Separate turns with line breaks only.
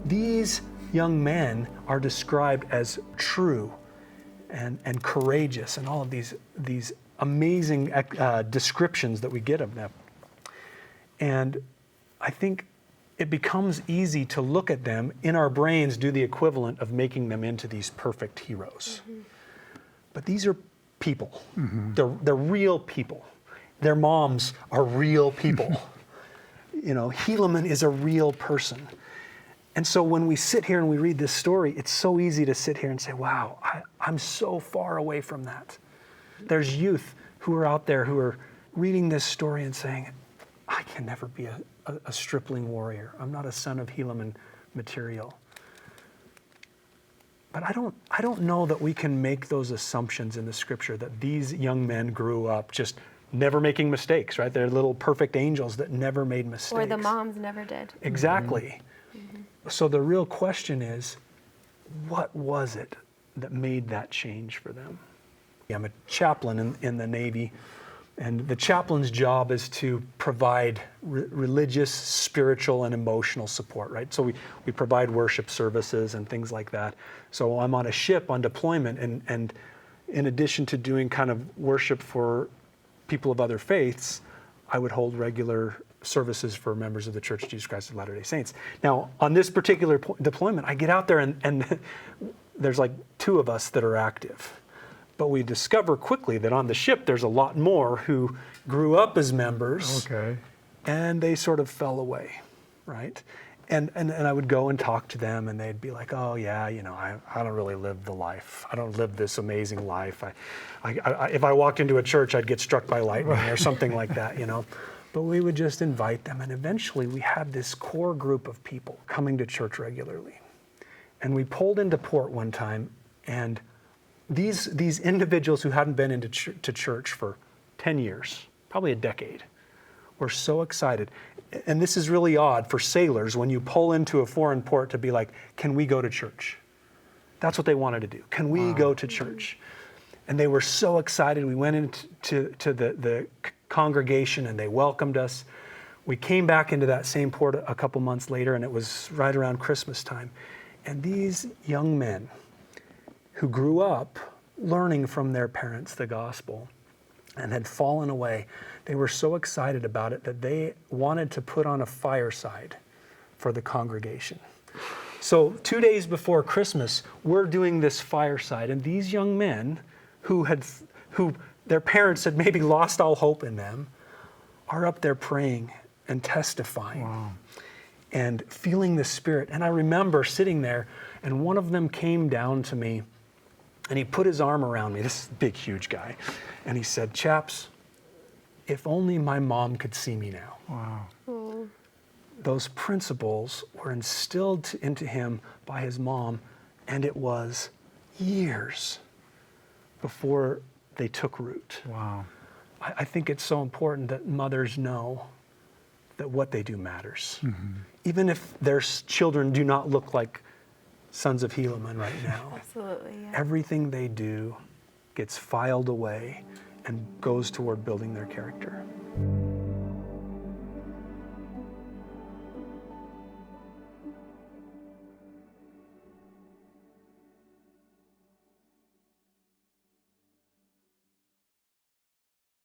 These young men are described as true and courageous and all of these amazing descriptions that we get of them. And I think it becomes easy to look at them in our brains, do the equivalent of making them into these perfect heroes. Mm-hmm. But these are people. Mm-hmm. They're real people. Their moms are real people. Helaman is a real person. And so when we sit here and we read this story, it's so easy to sit here and say, wow, I'm so far away from that. There's youth who are out there who are reading this story and saying, I can never be a stripling warrior. I'm not a son of Helaman material. But I don't know that we can make those assumptions in the scripture that these young men grew up just never making mistakes, right? They're little perfect angels that never made mistakes.
Or the moms never did.
Exactly. Mm-hmm. So the real question is, what was it that made that change for them? I'm a chaplain in the Navy, and the chaplain's job is to provide religious, spiritual, and emotional support, right? So we provide worship services and things like that. So I'm on a ship on deployment, and in addition to doing kind of worship for people of other faiths, I would hold regular services for members of the Church of Jesus Christ of Latter-day Saints. Now, on this particular deployment, I get out there and there's like 2 of us that are active. But we discover quickly that on the ship, there's a lot more who grew up as members.
Okay.
And they sort of fell away, right? And I would go and talk to them, and they'd be like, oh yeah, I don't really live the life. I don't live this amazing life. If I walked into a church, I'd get struck by lightning or something like that, But we would just invite them, and eventually we had this core group of people coming to church regularly. And we pulled into port one time, and these individuals who hadn't been into church for 10 years, probably a decade, were so excited. And this is really odd for sailors when you pull into a foreign port to be like, can we go to church? That's what they wanted to do. Can we go to church? And they were so excited. We went into the congregation and they welcomed us. We came back into that same port a couple months later, and it was right around Christmas time. And these young men who grew up learning from their parents the gospel and had fallen away, they were so excited about it that they wanted to put on a fireside for the congregation. So 2 days before Christmas, we're doing this fireside, and these young men who their parents had maybe lost all hope in them are up there praying and testifying. Wow. And feeling the Spirit. And I remember sitting there, and one of them came down to me, and he put his arm around me, this big, huge guy, and he said, "Chaps, if only my mom could see me now."
Wow.
Mm.
Those principles were instilled into him by his mom, and it was years before they took root.
Wow.
I think it's so important that mothers know that what they do matters. Mm-hmm. Even if their children do not look like sons of Helaman right now.
Absolutely, yeah.
Everything they do gets filed away and goes toward building their character.